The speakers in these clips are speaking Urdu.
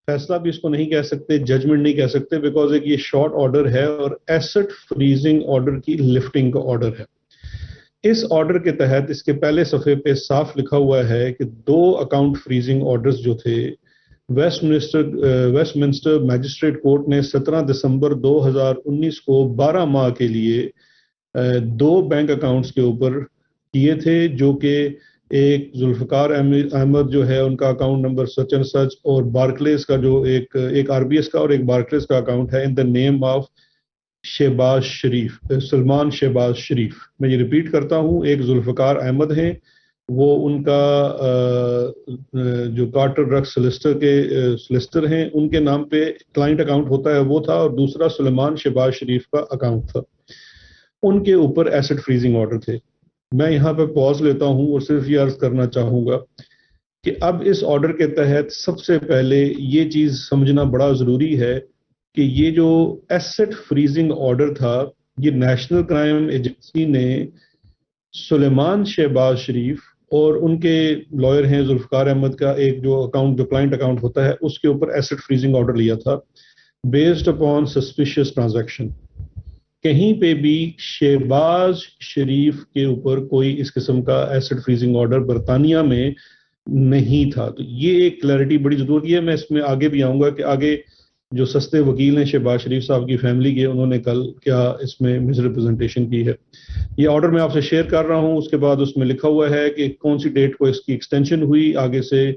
فیصلہ بھی اس کو نہیں کہہ سکتے، ججمنٹ نہیں کہہ سکتے، بیکاز ایک یہ شارٹ آرڈر ہے اور ایسٹ فریزنگ آرڈر کی لفٹنگ کا آرڈر ہے۔ اس آرڈر کے تحت اس کے پہلے صفحے پہ صاف لکھا ہوا ہے کہ 2 اکاؤنٹ فریزنگ آرڈرز جو تھے ویسٹ منسٹر میجسٹریٹ کورٹ نے 17 دسمبر 2019 کو 12 ماہ کے لیے 2 بینک اکاؤنٹس کے اوپر کیے تھے، جو کہ ایک ذوالفقار احمد جو ہے ان کا account number such and such, اور بارکلیز کا جو ایک آر بی ایس کا اور ایک بارکلیز کا اکاؤنٹ ہے ان دا نیم آف شہباز شریف، سلمان شہباز شریف۔ میں یہ ریپیٹ کرتا ہوں، ایک ذوالفقار احمد ہیں، وہ ان کا جو کارٹر ڈرگ سلسٹر ہیں، ان کے نام پہ کلائنٹ اکاؤنٹ ہوتا ہے وہ تھا، اور دوسرا سلمان شہباز شریف کا اکاؤنٹ تھا۔ ان کے اوپر ایسٹ فریزنگ آرڈر تھے۔ میں یہاں پہ پاز لیتا ہوں اور صرف یہ عرض کرنا چاہوں گا کہ اب اس آرڈر کے تحت سب سے پہلے یہ چیز سمجھنا بڑا ضروری ہے کہ یہ جو ایسٹ فریزنگ آرڈر تھا، یہ نیشنل کرائم ایجنسی نے سلیمان شہباز شریف اور ان کے لائر ہیں ذوالفقار احمد کا ایک جو کلائنٹ اکاؤنٹ ہوتا ہے اس کے اوپر ایسٹ فریزنگ آرڈر لیا تھا بیسڈ اپون سسپیشیس ٹرانزیکشن۔ کہیں پہ بھی شہباز شریف کے اوپر کوئی اس قسم کا ایسٹ فریزنگ آرڈر برطانیہ میں نہیں تھا۔ تو یہ ایک کلیئرٹی بڑی ضروری ہے۔ میں اس میں آگے بھی آؤں گا کہ آگے جو سستے وکیل ہیں شہباز شریف صاحب کی فیملی کے، انہوں نے کل کیا اس میں مس ریپرزنٹیشن کی ہے۔ یہ آرڈر میں آپ سے شیئر کر رہا ہوں، اس کے بعد اس میں لکھا ہوا ہے کہ کون سی ڈیٹ کو اس کی ایکسٹینشن ہوئی، آگے سے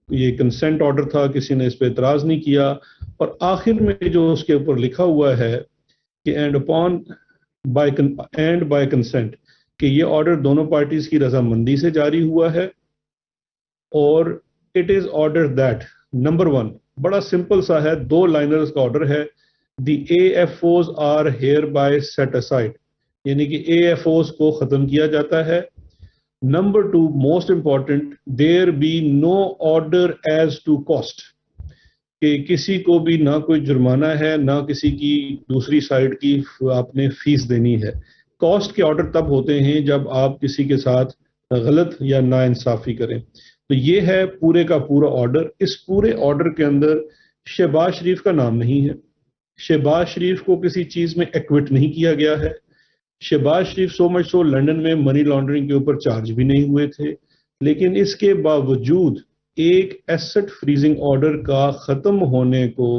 یہ کنسنٹ آرڈر تھا، کسی نے اس پہ اعتراض نہیں کیا، اور آخر میں جو اس کے اوپر لکھا ہوا ہے کہ اینڈ بائی کنسنٹ، کہ یہ آرڈر دونوں پارٹیز کی رضامندی سے جاری ہوا ہے، اور it is order that number 1، بڑا سمپل سا ہے، 2 لائنرز کا آرڈر ہے، the A F O's are hereby set aside, یعنی کہ اے ایف اوز کو ختم کیا جاتا ہے۔ Number 2 most important, there be no order as to cost, کہ کسی کو بھی نہ کوئی جرمانہ ہے، نہ کسی کی دوسری سائڈ کی آپ نے فیس دینی ہے۔ کاسٹ کے آرڈر تب ہوتے ہیں جب آپ کسی کے ساتھ غلط یا ناانصافی کریں۔ تو یہ ہے پورے کا پورا آرڈر۔ اس پورے آرڈر کے اندر شہباز شریف کا نام نہیں ہے، شہباز شریف کو کسی چیز میں ایکوٹ نہیں کیا گیا ہے، شہباز شریف سو مچ سو لنڈن میں منی لانڈرنگ کے اوپر چارج بھی نہیں ہوئے تھے، لیکن اس کے باوجود ایک ایسٹ فریزنگ آرڈر کا ختم ہونے کو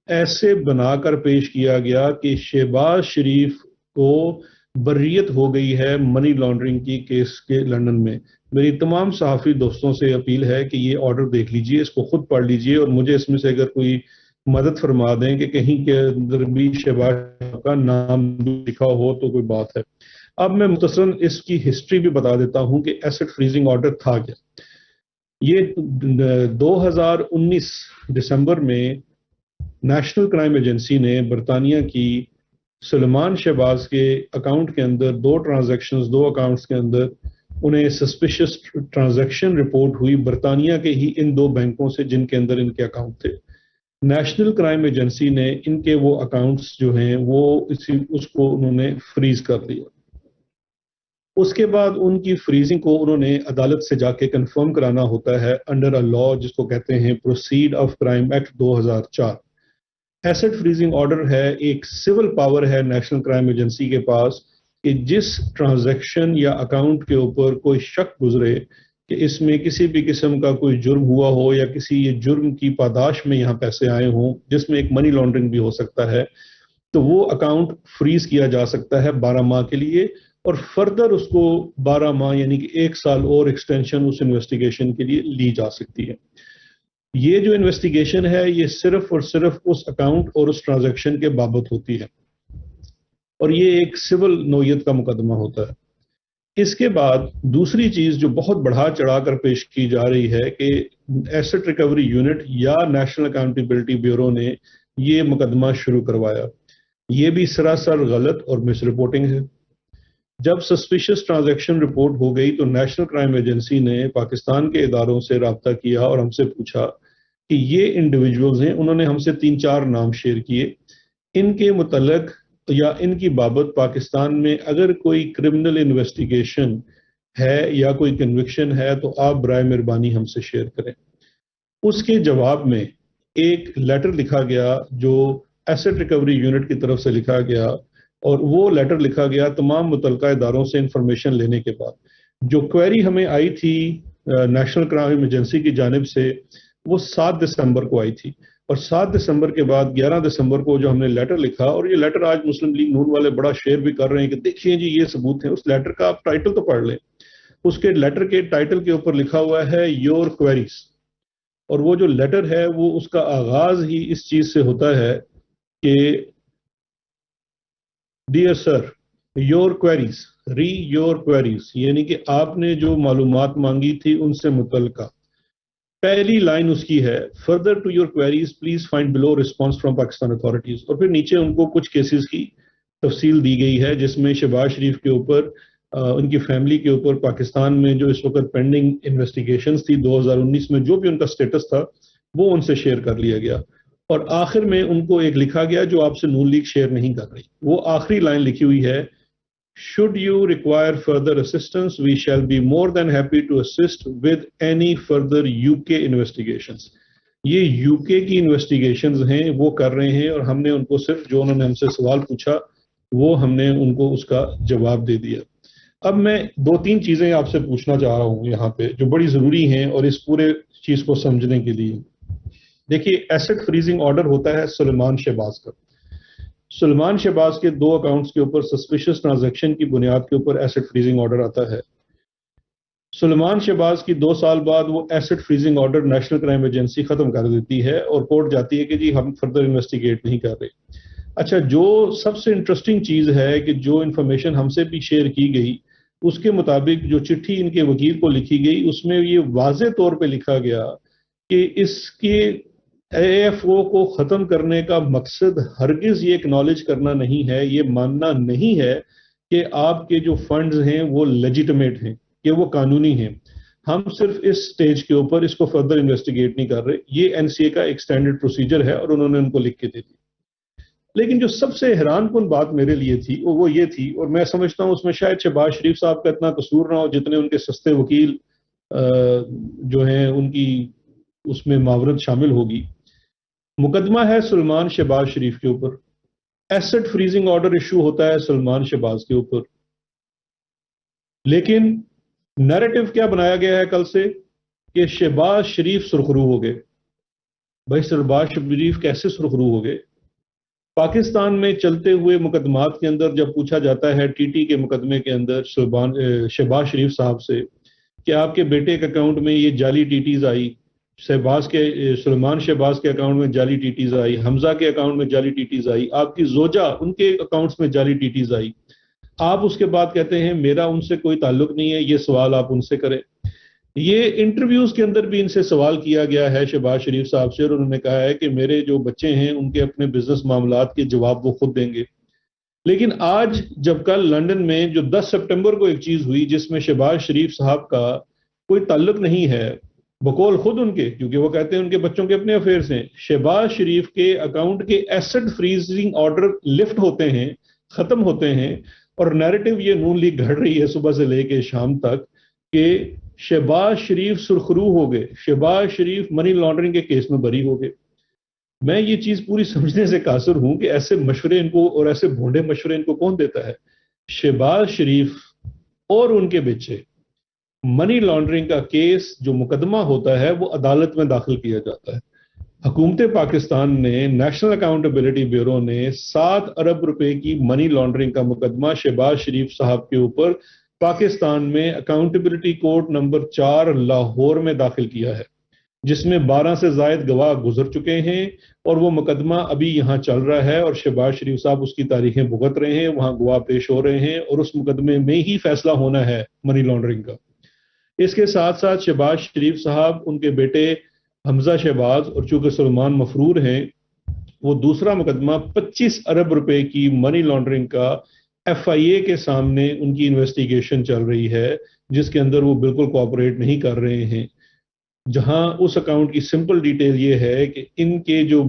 ایسے بنا کر پیش کیا گیا کہ شہباز شریف کو بریت ہو گئی ہے منی لانڈرنگ کی کیس کے لندن میں۔ میری تمام صحافی دوستوں سے اپیل ہے کہ یہ آرڈر دیکھ لیجئے، اس کو خود پڑھ لیجئے، اور مجھے اس میں سے اگر کوئی مدد فرما دیں کہ کہیں کے اندر بھی شہباز کا نام لکھا ہو تو کوئی بات ہے۔ اب میں مختصراً اس کی ہسٹری بھی بتا دیتا ہوں کہ ایسٹ فریزنگ آرڈر تھا کیا۔ یہ 2019 دسمبر میں نیشنل کرائم ایجنسی نے برطانیہ کی سلمان شہباز کے اکاؤنٹ کے اندر 2 ٹرانزیکشنز، 2 اکاؤنٹس کے اندر انہیں سسپیشس ٹرانزیکشن رپورٹ ہوئی برطانیہ کے ہی ان 2 بینکوں سے جن کے اندر ان کے اکاؤنٹ تھے۔ نیشنل کرائم ایجنسی نے ان کے وہ اکاؤنٹس جو ہیں وہ اس کو انہوں نے فریز کر دیا۔ اس کے بعد ان کی فریزنگ کو انہوں نے عدالت سے جا کے کنفرم کرانا ہوتا ہے انڈر اے لا جس کو کہتے ہیں proceed of crime act 2004۔ Asset freezing order ہے، ایک سول پاور ہے نیشنل کرائم ایجنسی کے پاس کہ جس ٹرانزیکشن یا اکاؤنٹ کے اوپر کوئی شک گزرے کہ اس میں کسی بھی قسم کا کوئی جرم ہوا ہو یا کسی یہ جرم کی پاداش میں یہاں پیسے آئے ہوں، جس میں ایک منی لانڈرنگ بھی ہو سکتا ہے، تو وہ اکاؤنٹ فریز کیا جا سکتا ہے 12 ماہ کے لیے، اور فردر اس کو 12 ماہ یعنی کہ 1 سال اور ایکسٹینشن اس انویسٹیگیشن کے لیے لی جا سکتی ہے۔ یہ جو انویسٹیگیشن ہے یہ صرف اور صرف اس اکاؤنٹ اور اس ٹرانزیکشن کے بابت ہوتی ہے، اور یہ ایک سول نوعیت کا مقدمہ ہوتا ہے۔ اس کے بعد دوسری چیز جو بہت بڑھا چڑھا کر پیش کی جا رہی ہے کہ ایسٹ ریکوری یونٹ یا نیشنل اکاؤنٹیبلٹی بیورو نے یہ مقدمہ شروع کروایا۔ یہ بھی سراسر غلط اور مس رپورٹنگ ہے۔ جب سسپیشس ٹرانزیکشن رپورٹ ہو گئی تو نیشنل کرائم ایجنسی نے پاکستان کے اداروں سے رابطہ کیا اور ہم سے پوچھا کہ یہ انڈیویجولز ہیں، انہوں نے ہم سے 3-4 نام شیئر کیے، ان کے متعلق یا ان کی بابت پاکستان میں اگر کوئی کرمنل انویسٹیگیشن ہے یا کوئی کنوکشن ہے تو آپ برائے مہربانی ہم سے شیئر کریں۔ اس کے جواب میں ایک لیٹر لکھا گیا جو ایسٹ ریکوری یونٹ کی طرف سے لکھا گیا، اور وہ لیٹر لکھا گیا تمام متعلقہ اداروں سے انفارمیشن لینے کے بعد. جو کوئری ہمیں آئی تھی نیشنل کرائم ایجنسی کی جانب سے، وہ 7 دسمبر کو آئی تھی، اور 7 دسمبر کے بعد 11 دسمبر کو جو ہم نے لیٹر لکھا، اور یہ لیٹر آج مسلم لیگ نون والے بڑا شیئر بھی کر رہے ہیں کہ دیکھیے جی یہ ثبوت ہیں. اس لیٹر کا آپ ٹائٹل تو پڑھ لیں. اس کے لیٹر کے ٹائٹل کے اوپر لکھا ہوا ہے یور کوئریز، اور وہ جو لیٹر ہے وہ اس کا آغاز ہی اس چیز سے ہوتا ہے کہ dear sir your queries re your queries, یعنی کہ آپ نے جو معلومات مانگی تھی ان سے متعلقہ. پہلی لائن اس کی ہے further to your queries please find below response from Pakistan authorities, اور پھر نیچے ان کو کچھ کیسز کی تفصیل دی گئی ہے جس میں شہباز شریف کے اوپر، ان کی فیملی کے اوپر پاکستان میں جو اس وقت پینڈنگ انویسٹیگیشنز تھی 2019 میں، جو بھی ان کا سٹیٹس تھا وہ ان سے شیئر کر لیا گیا. اور آخر میں ان کو ایک لکھا گیا جو آپ سے نون لیگ شیئر نہیں کر رہی. وہ آخری لائن لکھی ہوئی ہے should you require further assistance we shall be more than happy to assist with any further UK investigations. یہ یوکے کی انویسٹیگیشنز ہیں وہ کر رہے ہیں، اور ہم نے ان کو صرف جو انہوں نے ہم سے سوال پوچھا وہ ہم نے ان کو اس کا جواب دے دیا. اب میں 2-3 چیزیں آپ سے پوچھنا چاہ رہا ہوں یہاں پہ جو بڑی ضروری ہیں اور اس پورے چیز کو سمجھنے کے لیے. دیکھیے ایسٹ فریزنگ آرڈر ہوتا ہے سلیمان شہباز کا. سلیمان شہباز کے 2 اکاؤنٹس کے اوپر سسپیشس ٹرانزیکشن کی بنیاد کے اوپر ایسٹ فریزنگ آرڈر آتا ہے. سلیمان شہباز کی 2 سال بعد وہ asset freezing order national crime agency ختم کر دیتی ہے اور کورٹ جاتی ہے کہ جی ہم فردر انویسٹیگیٹ نہیں کر رہے. اچھا، جو سب سے انٹرسٹنگ چیز ہے کہ جو انفارمیشن ہم سے بھی شیئر کی گئی اس کے مطابق جو چٹھی ان کے وکیل کو لکھی گئی اس میں یہ واضح طور پہ لکھا گیا کہ اس کے اے ایف او کو ختم کرنے کا مقصد ہرگز یہ اکنالج کرنا نہیں ہے، یہ ماننا نہیں ہے کہ آپ کے جو فنڈز ہیں وہ لیجیٹمیٹ ہیں، کہ وہ قانونی ہیں. ہم صرف اس سٹیج کے اوپر اس کو فردر انویسٹیگیٹ نہیں کر رہے. یہ این سی اے کا ایک سٹینڈرڈ پروسیجر ہے اور انہوں نے ان کو لکھ کے دے دی. لیکن جو سب سے حیران کن بات میرے لیے تھی وہ یہ تھی، اور میں سمجھتا ہوں اس میں شاید شہباز شریف صاحب کا اتنا قصور نہ ہو جتنے ان کے سستے وکیل جو ہیں ان کی اس میں معاونت شامل ہوگی. مقدمہ ہے سلمان شہباز شریف کے اوپر، ایسٹ فریزنگ آرڈر ایشو ہوتا ہے سلمان شہباز کے اوپر، لیکن نیریٹو کیا بنایا گیا ہے کل سے کہ شہباز شریف سرخرو ہو گئے. بھائی شہباز شریف کیسے سرخرو ہو گئے؟ پاکستان میں چلتے ہوئے مقدمات کے اندر جب پوچھا جاتا ہے ٹی ٹی کے مقدمے کے اندر شہباز شریف صاحب سے کہ آپ کے بیٹے کے اکاؤنٹ میں یہ جعلی ٹی ٹیز آئی، سلمان شہباز کے اکاؤنٹ میں جعلی ٹی ٹیز آئی، حمزہ کے اکاؤنٹ میں جعلی ٹی ٹیز آئی، آپ کی زوجہ ان کے اکاؤنٹس میں جعلی ٹی ٹیز آئی. آپ اس کے بعد کہتے ہیں میرا ان سے کوئی تعلق نہیں ہے، یہ سوال آپ ان سے کریں. یہ انٹرویوز کے اندر بھی ان سے سوال کیا گیا ہے شہباز شریف صاحب سے، اور انہوں نے کہا ہے کہ میرے جو بچے ہیں ان کے اپنے بزنس معاملات کے جواب وہ خود دیں گے. لیکن آج جب کل لنڈن میں جو 10 سپٹمبر کو ایک چیز ہوئی جس میں شہباز شریف صاحب کا کوئی تعلق نہیں ہے بقول خود ان کے، کیونکہ وہ کہتے ہیں ان کے بچوں کے اپنے افیئرز ہیں، شہباز شریف کے اکاؤنٹ کے ایسٹ فریزنگ آرڈر لفٹ ہوتے ہیں، ختم ہوتے ہیں، اور نیریٹو یہ نون لیگ گھڑ رہی ہے صبح سے لے کے شام تک کہ شہباز شریف سرخرو ہو گئے، شہباز شریف منی لانڈرنگ کے کیس میں بری ہو گئے. میں یہ چیز پوری سمجھنے سے قاصر ہوں کہ ایسے مشورے ان کو اور ایسے بھونڈے مشورے ان کو کون دیتا ہے؟ شہباز شریف اور ان کے بچے، منی لانڈرنگ کا کیس جو مقدمہ ہوتا ہے وہ عدالت میں داخل کیا جاتا ہے. حکومت پاکستان نے، نیشنل اکاؤنٹیبلٹی بیورو نے 7 ارب روپے کی منی لانڈرنگ کا مقدمہ شہباز شریف صاحب کے اوپر پاکستان میں اکاؤنٹیبلٹی کورٹ نمبر 4 لاہور میں داخل کیا ہے، جس میں 12 سے زائد گواہ گزر چکے ہیں، اور وہ مقدمہ ابھی یہاں چل رہا ہے اور شہباز شریف صاحب اس کی تاریخیں بھگت رہے ہیں، وہاں گواہ پیش ہو رہے ہیں، اور اس مقدمے میں ہی فیصلہ ہونا ہے منی لانڈرنگ کا. اس کے ساتھ ساتھ شہباز شریف صاحب، ان کے بیٹے حمزہ شہباز، اور چونکہ سلمان مفرور ہیں، وہ دوسرا مقدمہ 25 ارب روپے کی منی لانڈرنگ کا ایف آئی اے کے سامنے ان کی انویسٹیگیشن چل رہی ہے، جس کے اندر وہ بالکل کوآپریٹ نہیں کر رہے ہیں. جہاں اس اکاؤنٹ کی سمپل ڈیٹیل یہ ہے کہ ان کے جو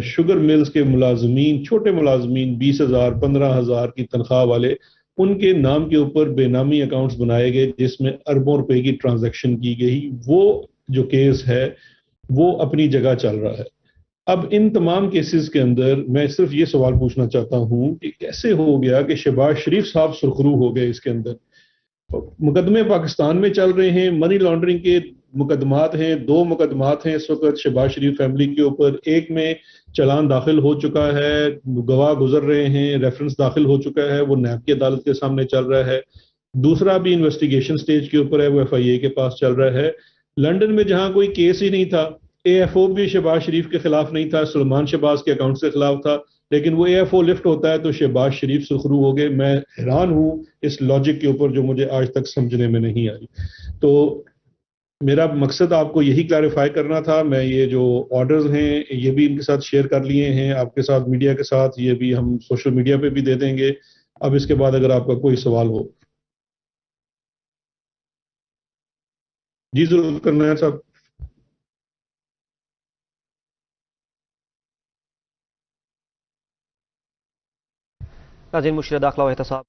شوگر ملز کے ملازمین، چھوٹے ملازمین 20,000 15,000 کی تنخواہ والے، ان کے نام کے اوپر بے نامی اکاؤنٹس بنائے گئے جس میں اربوں روپے کی ٹرانزیکشن کی گئی. وہ جو کیس ہے وہ اپنی جگہ چل رہا ہے. اب ان تمام کیسز کے اندر میں صرف یہ سوال پوچھنا چاہتا ہوں کہ کیسے ہو گیا کہ شہباز شریف صاحب سرخرو ہو گئے اس کے اندر. مقدمے پاکستان میں چل رہے ہیں, منی لانڈرنگ کے مقدمات ہیں, 2 مقدمات ہیں اس وقت شہباز شریف فیملی کے اوپر. ایک میں چلان داخل ہو چکا ہے, گواہ گزر رہے ہیں, ریفرنس داخل ہو چکا ہے, وہ نیب کی عدالت کے سامنے چل رہا ہے. دوسرا بھی انویسٹیگیشن سٹیج کے اوپر ہے, وہ ایف آئی اے کے پاس چل رہا ہے. لنڈن میں جہاں کوئی کیس ہی نہیں تھا, اے ایف او بھی شہباز شریف کے خلاف نہیں تھا, سلمان شہباز کے اکاؤنٹ کے خلاف تھا, لیکن وہ اے ایف او لفٹ ہوتا ہے تو شہباز شریف سرخرو ہو گئے. میں حیران ہوں اس لاجک کے اوپر جو مجھے آج تک سمجھنے میں نہیں آئی. تو میرا مقصد آپ کو یہی کلیریفائی کرنا تھا. میں یہ جو آرڈرز ہیں یہ بھی ان کے ساتھ شیئر کر لیے ہیں آپ کے ساتھ, میڈیا کے ساتھ, یہ بھی ہم سوشل میڈیا پہ بھی دے دیں گے. اب اس کے بعد اگر آپ کا کوئی سوال ہو. جی ضرور کرنا ہے صاحب. ناظرین مشیر داخلہ و احتساب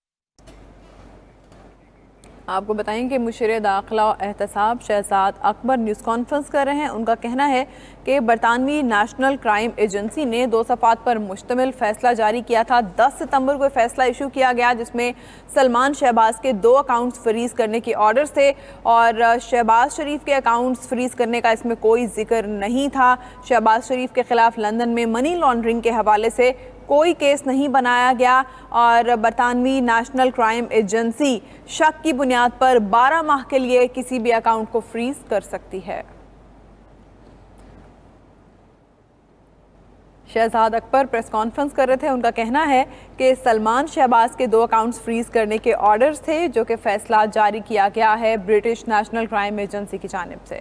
آپ کو بتائیں کہ مشیر داخلہ و احتساب شہزاد اکبر نیوز کانفرنس کر رہے ہیں. ان کا کہنا ہے کہ برطانوی نیشنل کرائم ایجنسی نے 2 صفحات پر مشتمل فیصلہ جاری کیا تھا. 10 ستمبر کو فیصلہ ایشو کیا گیا جس میں سلمان شہباز کے 2 اکاؤنٹس فریز کرنے کے آرڈرز تھے اور شہباز شریف کے اکاؤنٹس فریز کرنے کا اس میں کوئی ذکر نہیں تھا. شہباز شریف کے خلاف لندن میں منی لانڈرنگ کے حوالے سے کوئی کیس نہیں بنایا گیا اور برطانوی نیشنل کرائم ایجنسی شک کی بنیاد پر 12 ماہ کے لیے کسی بھی اکاؤنٹ کو فریز کر سکتی ہے. شہزاد اکبر پریس کانفرنس کر رہے تھے. ان کا کہنا ہے کہ سلمان شہباز کے 2 اکاؤنٹس فریز کرنے کے آرڈرز تھے جو کہ فیصلہ جاری کیا گیا ہے برٹش نیشنل کرائم ایجنسی کی جانب سے.